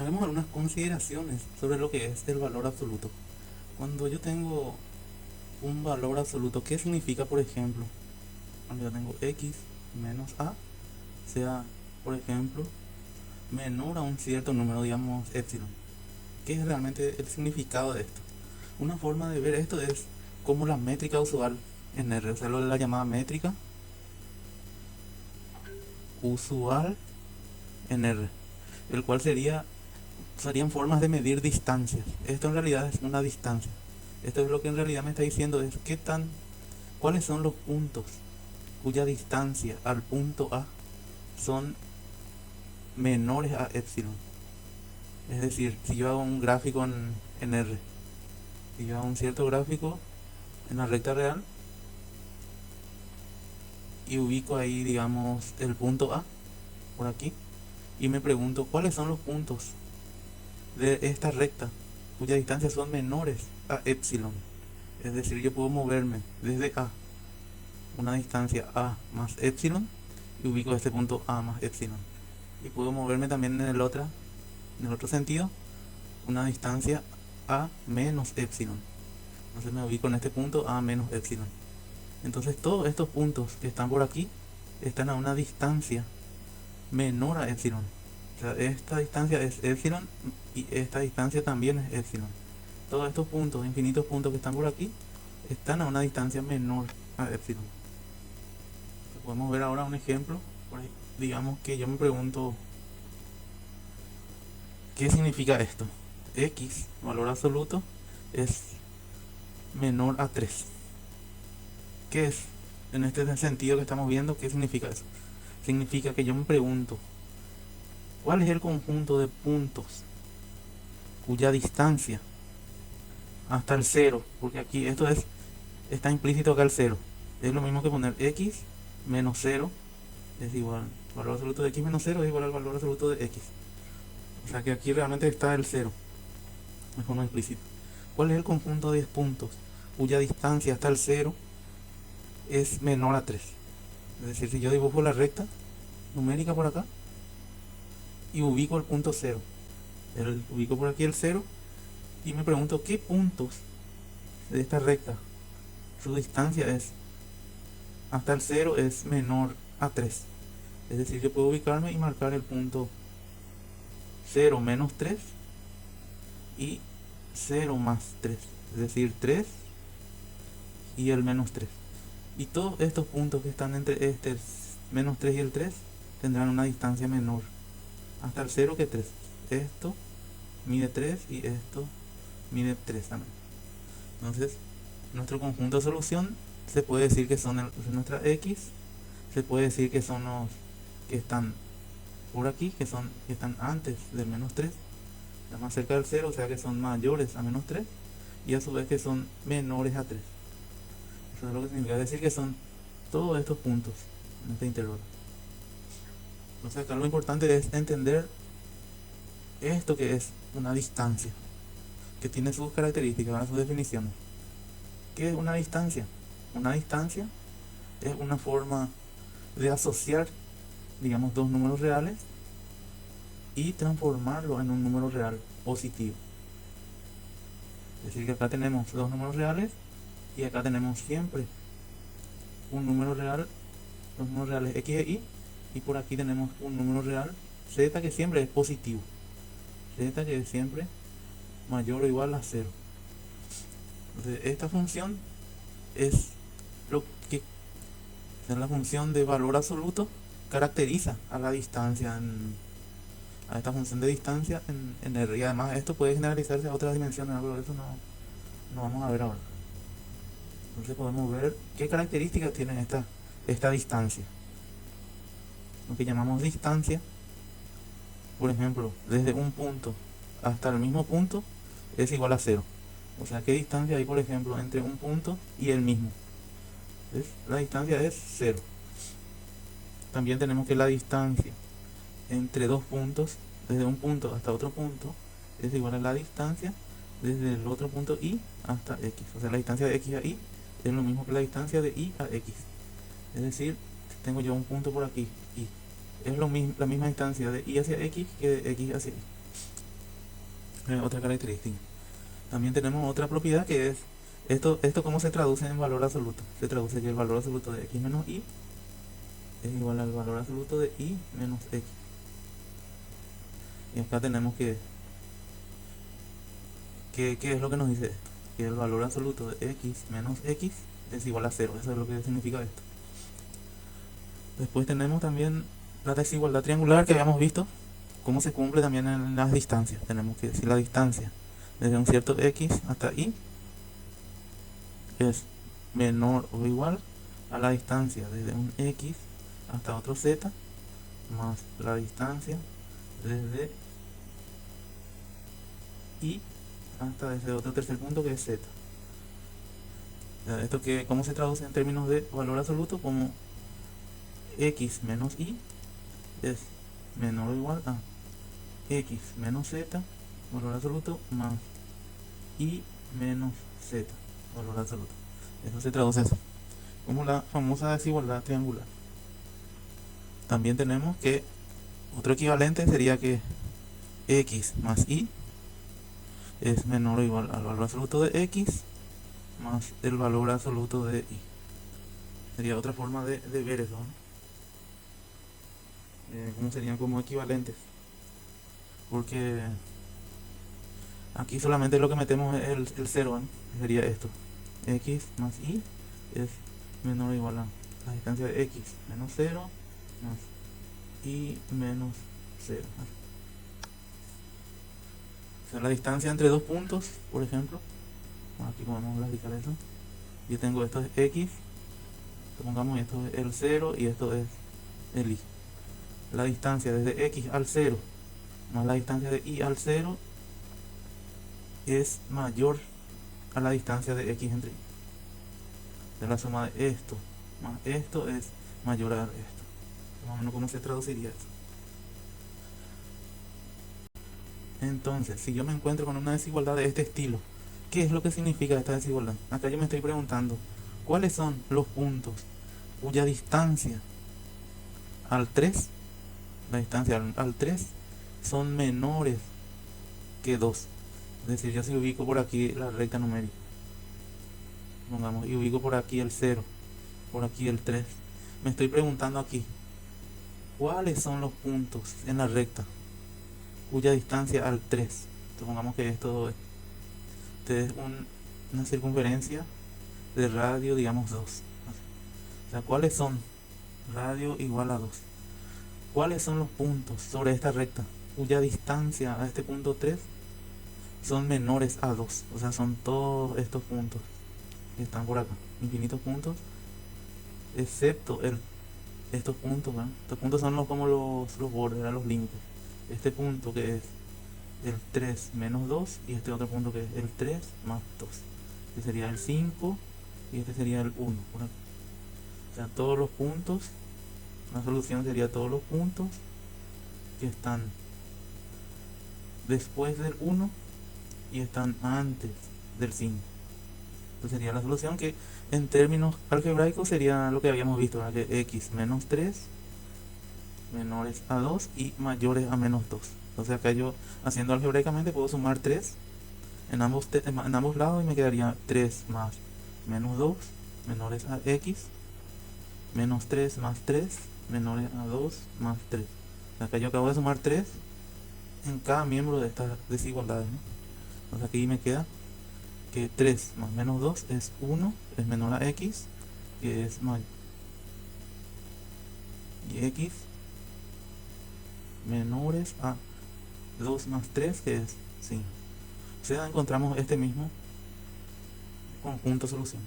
Haremos algunas consideraciones sobre lo que es el valor absoluto. Cuando yo tengo un valor absoluto, ¿qué significa, por ejemplo, cuando yo tengo x menos a, sea, por ejemplo, menor a un cierto número, digamos epsilon? ¿Qué es realmente el significado de esto? Una forma de ver esto es como la métrica usual en R, o sea, la llamada métrica usual en R, el cual serían formas de medir distancias. Esto en realidad es una distancia. Esto es lo que en realidad me está diciendo es cuáles son los puntos cuya distancia al punto A son menores a epsilon. Es decir, si yo hago un gráfico en R, si yo hago un cierto gráfico en la recta real y ubico ahí, digamos, el punto A por aquí y me pregunto cuáles son los puntos de esta recta cuya distancia son menores a epsilon. Es decir, yo puedo moverme desde A, una distancia A más epsilon, y ubico este punto A más epsilon. Y puedo moverme también en el otro sentido, una distancia A menos epsilon. Entonces me ubico en este punto A menos epsilon. Entonces todos estos puntos que están por aquí están a una distancia menor a epsilon. O sea, esta distancia es epsilon y esta distancia también es epsilon. Todos estos puntos, infinitos puntos que están por aquí, están a una distancia menor a epsilon. Podemos ver ahora un ejemplo. Digamos que yo me pregunto, ¿qué significa esto? X, valor absoluto, es menor a 3. ¿Qué es? En este sentido que estamos viendo, ¿qué significa eso? Significa que yo me pregunto, ¿cuál es el conjunto de puntos cuya distancia hasta el cero? Porque aquí está implícito acá el cero. Es lo mismo que poner x menos cero es igual, valor absoluto de x menos cero es igual al valor absoluto de x. O sea que aquí realmente está el cero, de forma implícita. ¿Cuál es el conjunto de puntos cuya distancia hasta el cero es menor a 3? Es decir, si yo dibujo la recta numérica por acá y ubico el punto cero, ubico por aquí el cero y me pregunto qué puntos de esta recta su distancia es hasta el cero es menor a 3. Es decir, yo puedo ubicarme y marcar el punto 0 menos 3 y 0 más 3, es decir, 3 y el menos 3. Y todos estos puntos que están entre este menos 3 y el 3 tendrán una distancia menor hasta el 0 que 3. Esto mide 3 y esto mide 3 también. Entonces, nuestro conjunto de solución se puede decir que son nuestra x, se puede decir que son los que están por aquí, que están antes del menos 3, más cerca del 0, o sea que son mayores a menos 3, y a su vez que son menores a 3. Eso es lo que significa decir que son todos estos puntos en este intervalo. Entonces acá lo importante es entender esto que es una distancia, que tiene sus características, sus definiciones. ¿Qué es una distancia? Una distancia es una forma de asociar, digamos, dos números reales y transformarlo en un número real positivo. Es decir, que acá tenemos dos números reales y acá tenemos siempre un número real, los números reales x e y por aquí tenemos un número real z que siempre es positivo, z que es siempre mayor o igual a 0. Entonces esta función es lo que es la función de valor absoluto, caracteriza a la distancia a esta función de distancia en R, y además esto puede generalizarse a otras dimensiones, pero eso no vamos a ver ahora. Entonces podemos ver qué características tiene esta distancia. Lo que llamamos distancia, por ejemplo, desde un punto hasta el mismo punto es igual a 0. O sea, ¿qué distancia hay, por ejemplo, entre un punto y el mismo? La distancia es 0. También tenemos que la distancia entre dos puntos, desde un punto hasta otro punto, es igual a la distancia desde el otro punto y hasta x. O sea, la distancia de x a y es lo mismo que la distancia de y a x. Es decir, tengo yo un punto por aquí y es la misma distancia de y hacia x que de x hacia y. Otra característica. También tenemos otra propiedad que es esto cómo se traduce en valor absoluto. Se traduce que el valor absoluto de x menos y es igual al valor absoluto de y menos x. Y acá tenemos ¿qué es lo que nos dice esto? Que el valor absoluto de x menos x es igual a 0. Eso es lo que significa esto. Después tenemos también la desigualdad triangular que habíamos visto. Cómo se cumple también en las distancias. Tenemos que decir la distancia desde un cierto x hasta y es menor o igual a la distancia desde un x hasta otro z más la distancia desde y hasta desde otro tercer punto que es z. Esto que cómo se traduce en términos de valor absoluto, como x menos y es menor o igual a x menos z valor absoluto más y menos z valor absoluto. Eso se traduce así, como la famosa desigualdad triangular. También tenemos que otro equivalente sería que x más y es menor o igual al valor absoluto de x más el valor absoluto de y. Sería otra forma de ver eso, ¿no? Como serían como equivalentes, porque aquí solamente lo que metemos es el 0, ¿no? Sería esto, x más y es menor o igual a la distancia de x menos 0 más y menos 0. O sea, la distancia entre dos puntos, por ejemplo, aquí podemos graficar eso. Yo tengo esto es x, supongamos esto es el 0 y esto es el y. La distancia desde x al 0 más la distancia de y al 0 es mayor a la distancia de x entre y. De la suma de esto más esto es mayor a esto. Más o menos cómo se traduciría eso. Entonces, si yo me encuentro con una desigualdad de este estilo, ¿qué es lo que significa esta desigualdad? Acá yo me estoy preguntando, ¿cuáles son los puntos cuya distancia al 3, la distancia al 3, son menores que 2? Es decir, yo si ubico por aquí la recta numérica, pongamos, y ubico por aquí el 0, por aquí el 3, me estoy preguntando aquí, ¿cuáles son los puntos en la recta cuya distancia al 3? Supongamos que esto es una circunferencia de radio, digamos 2. O sea, ¿cuáles son? Radio igual a 2. ¿Cuáles son los puntos sobre esta recta cuya distancia a este punto 3 son menores a 2? O sea, son todos estos puntos que están por acá, infinitos puntos, excepto estos puntos, ¿verdad? Estos puntos son como los bordes, los límites. Este punto que es el 3 menos 2 y este otro punto que es el 3 más 2. Este sería el 5 y este sería el 1. Por aquí. O sea, todos los puntos, la solución sería todos los puntos que están después del 1 y están antes del 5. Entonces sería la solución, que en términos algebraicos sería lo que habíamos visto, ¿verdad? Que x menos 3 menores a 2 y mayores a menos 2. Entonces acá yo, haciendo algebraicamente, puedo sumar 3 en ambos lados y me quedaría 3 más menos 2 menores a x, menos 3 más 3 menores a 2 más 3. Acá yo acabo de sumar 3 en cada miembro de estas desigualdades, ¿no? Entonces aquí me queda que 3 más menos 2 es 1, es menor a x, que es mayor, y x menores a 2 más 3, que es 5. O sea, encontramos este mismo conjunto solución.